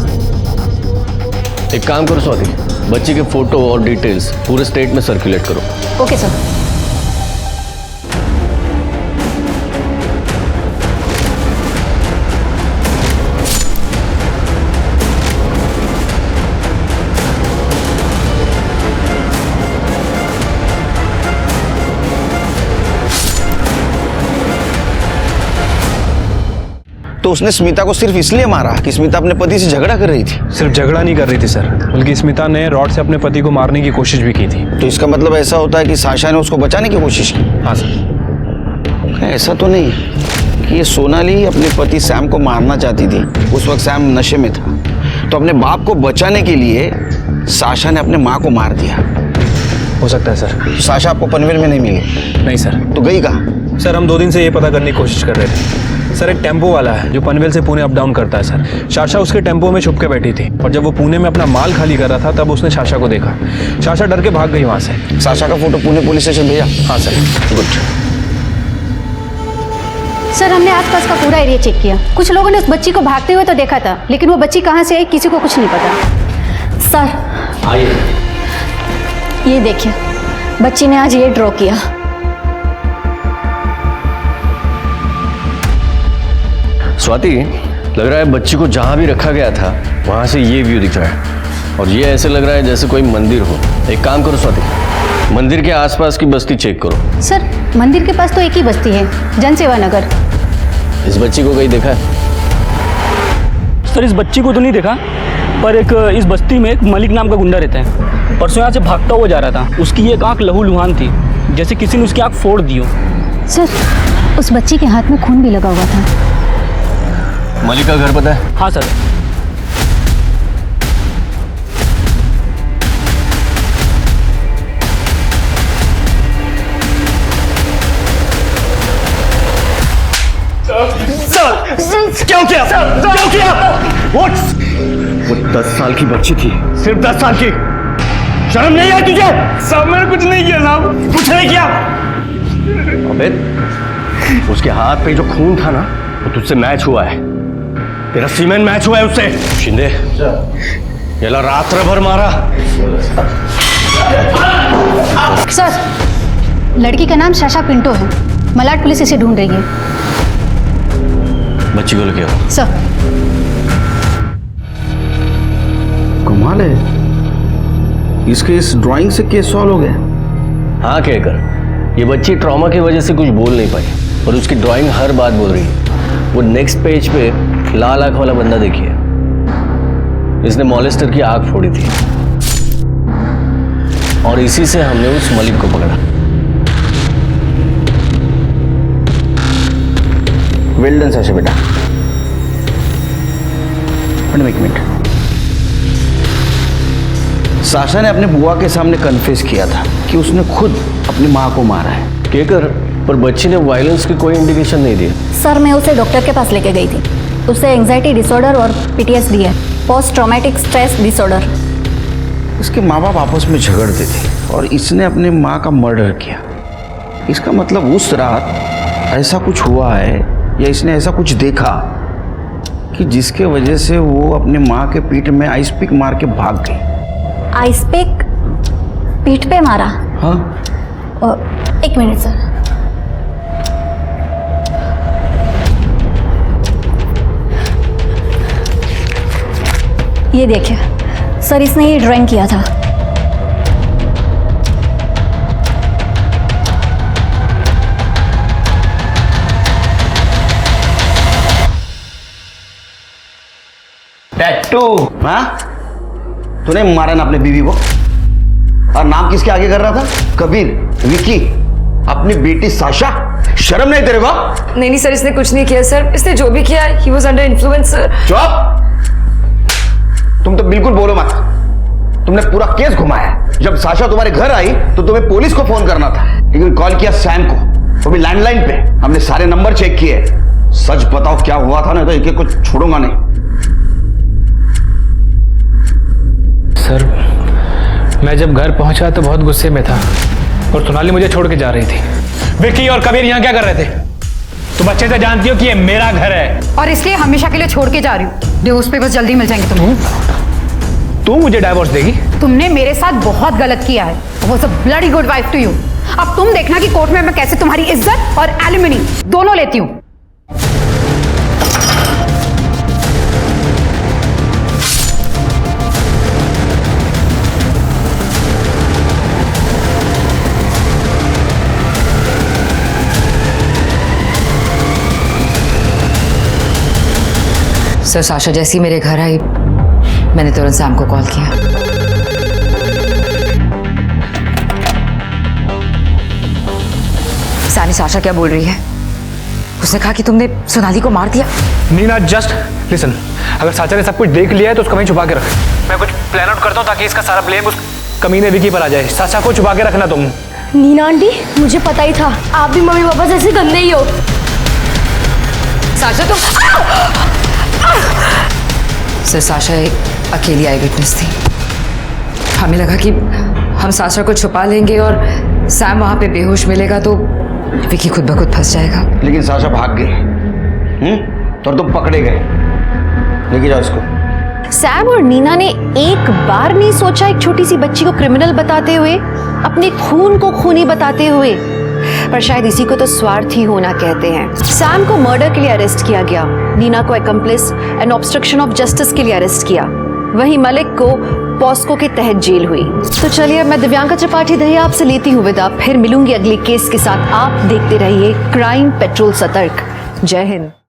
एक काम करो स्वाति, बच्ची के फोटो और डिटेल्स पूरे स्टेट में सर्कुलेट करो। Okay sir. तो उसने स्मिता को सिर्फ इसलिए मारा कि स्मिता अपने पति से झगड़ा कर रही थी? सिर्फ झगड़ा नहीं कर रही थी सर, बल्कि स्मिता ने रॉड से अपने पति को मारने की कोशिश भी की थी। तो इसका मतलब ऐसा होता है कि साशा ने उसको बचाने की कोशिश की? हाँ सर। ऐसा तो नहीं कि ये सोनाली अपने पति सैम को मारना चाहती थी, उस वक्त सैम नशे में था, तो अपने बाप को बचाने के लिए साशा ने अपने माँ को मार दिया? हो सकता है सर। साशा आपको पनवेल में नहीं मिली? नहीं सर। तो गई कहाँ? सर, हम 2 दिन से ये पता करने की कोशिश कर रहे थे। सर, एक टेम्पो वाला है जो पनवेल से पुणे अप डाउन करता है सर। शाशा उसके टेम्पो में छुप के बैठी थी, और जब वो पुणे में अपना माल खाली कर रहा था तब उसने शाशा को देखा। शाशा डर के भाग गई वहाँ से। साशा का फोटो पुणे पुलिस स्टेशन भेजा? हाँ सर। गुड। सर, हमने आसपास का पूरा एरिया चेक किया। कुछ लोगों ने उस बच्ची को भागते हुए तो देखा था, लेकिन वो बच्ची कहाँ से आई किसी को कुछ नहीं पता। सर, आइए। ये देखिए, बच्ची ने आज ये ड्रॉ किया। स्वाति, लग रहा है बच्ची को जहाँ भी रखा गया था वहाँ से ये व्यू दिख रहा है, और ये ऐसे लग रहा है जैसे कोई मंदिर हो। एक काम करो स्वाति, मंदिर के आसपास की बस्ती चेक करो। सर, मंदिर के पास तो एक ही बस्ती है, जनसेवा नगर। इस बच्ची को कहीं देखा है? सर, इस बच्ची को तो नहीं देखा, पर एक इस बस्ती में एक मलिक नाम का गुंडा रहता है। परसों यहाँ से भागता हुआ जा रहा था। उसकी एक आंख लहूलुहान थी, जैसे किसी ने उसकी आंख फोड़ दी हो। सर, उस बच्ची के हाथ में खून भी लगा हुआ था। मलिक का घर पता है? हाँ सर। सर, क्या किया? क्या किया? What? वो 10 साल की बच्ची थी। सिर्फ 10 साल की? शर्म नहीं आई तुझे? साहब, मैंने कुछ नहीं किया साहब, कुछ नहीं किया। अबे, उसके हाथ पे जो खून था ना, वो तुझसे मैच हुआ है। तेरा सीमेन मैच हुआ है उससे। शिंदे, ये ला रात्र भर मारा। सर, लड़की का नाम शाशा पिंटो है। मलाड पुलिस इसे ढूंढ रही है। बच्ची को लेके आओ। सर। कमाल है, इसके इस ड्राइंग से केस सॉल्व हो गया। हाँ कहकर, ये बच्ची ट्रॉमा की वजह से कुछ बोल नहीं पाई, और उसकी ड्राइंग हर बात बोल रही है। वो नेक्स्ट पेज पे लाल आंख वाला बंदा देखिए, इसने मॉलेस्टर की आंख फोड़ी थी और इसी से हमने उस मलिक को पकड़ा। वेल डन साशा बेटा। मैडम एक मिनट, साशा ने अपने बुआ के सामने कन्फेस किया था कि उसने खुद अपनी माँ को मारा है। केकर, पर बच्ची ने वायलेंस की कोई इंडिकेशन नहीं दी। सर मैं उसे डॉक्टर के पास लेके गई थी, उसे एंजाइटी डिसऑर्डर और PTSD है, पोस्ट ट्रॉमेटिक स्ट्रेस डिसऑर्डर। इसके माँ बाप आपस में झगड़ते थे और इसने अपने माँ का मर्डर किया। इसका मतलब उस रात ऐसा कुछ हुआ है या इसने ऐसा कुछ देखा कि जिसके वजह से वो अपने माँ के पीठ में आइस पिक मार के भाग गई। आइस पिक पीठ पे मारा? हाँ। एक मिनट सर। ये देखिए सर, इसने ये ड्राइंग किया था। टैटू? हाँ, तूने मारा ना अपने बीवी को? और नाम किसके आगे कर रहा था? कबीर, विकी, अपनी बेटी साशा? शर्म नहीं तेरे को? नहीं सर, इसने कुछ नहीं किया सर। इसने जो भी किया he was under influence sir. चुप! तुम तो बिल्कुल बोलो मत। तुमने पूरा केस घुमाया। जब साशा तुम्हारे घर आई तो तुम्हें पुलिस को फोन करना था, लेकिन कॉल किया सैम को, वो भी लैंडलाइन पे। हमने सारे नंबर चेक किए। सच बताओ क्या हुआ था, ना तो एक कुछ छोड़ूंगा नहीं। सर, मैं जब घर पहुंचा तो बहुत गुस्से में था और सोनाली मुझे छोड़ के जा रही थी। विक्की और कबीर यहाँ क्या कर रहे थे? तुम अच्छे से जानती हो कि ये मेरा घर है और इसलिए हमेशा के लिए छोड़ के जा रही हूँ। डिवोर्स पेपर्स जल्दी मिल जाएंगे तुम्हें। तू मुझे डाइवोर्स देगी? तुमने मेरे साथ बहुत गलत किया है। Was a bloody good wife to you. अब तुम देखना कि कोर्ट में मैं कैसे तुम्हारी इज्जत और एलिमनी दोनों लेती हूँ। सर, साशा जैसी मेरे घर आई, मैंने तुरंत सैम को कॉल किया। सैमी, साशा क्या बोल रही है? उसने कहा कि तुमने सोनाली को मार दिया। Neena, just listen. अगर साशा ने सब कुछ देख लिया है तो उसको वहीं छुपा के रख। मैं कुछ प्लान आउट करता हूँ ताकि इसका सारा ब्लेम उस कमीने विकी पर आ जाए। साशा को छुपा के रखना तुम। नीना आंटी, मुझे पता ही था आप भी मम्मी पापा जैसे गंदे ही हो। साशा तुम सर, साशा एक अकेली आई विटनेस थी। हमें लगा कि हम साशा को छुपा लेंगे और सैम वहां पे बेहोश मिलेगा तो विकी खुद ब खुद फंस जाएगा। लेकिन साशा भाग गई। तो तुम पकड़े गए। लेके जाओ इसको। सैम और नीना ने एक बार नहीं सोचा एक छोटी सी बच्ची को क्रिमिनल बताते हुए, अपने खून को खूनी बताते हुए। पर शायद इसी को तो स्वार्थी होना कहते हैं। सैम को मर्डर के लिए अरेस्ट किया गया, नीना को एक्म्प्लिस एंड ऑब्स्ट्रक्शन ऑफ जस्टिस के लिए अरेस्ट किया, वहीं मलिक को पॉस्को के तहत जेल हुई। तो चलिए, मैं दिव्यांका त्रिपाठी दहिया आपसे लेती हूँ विदा। फिर मिलूंगी अगले केस के साथ। आप देखते रहिए क्राइम पेट्रोल सतर्क। जय हिंद।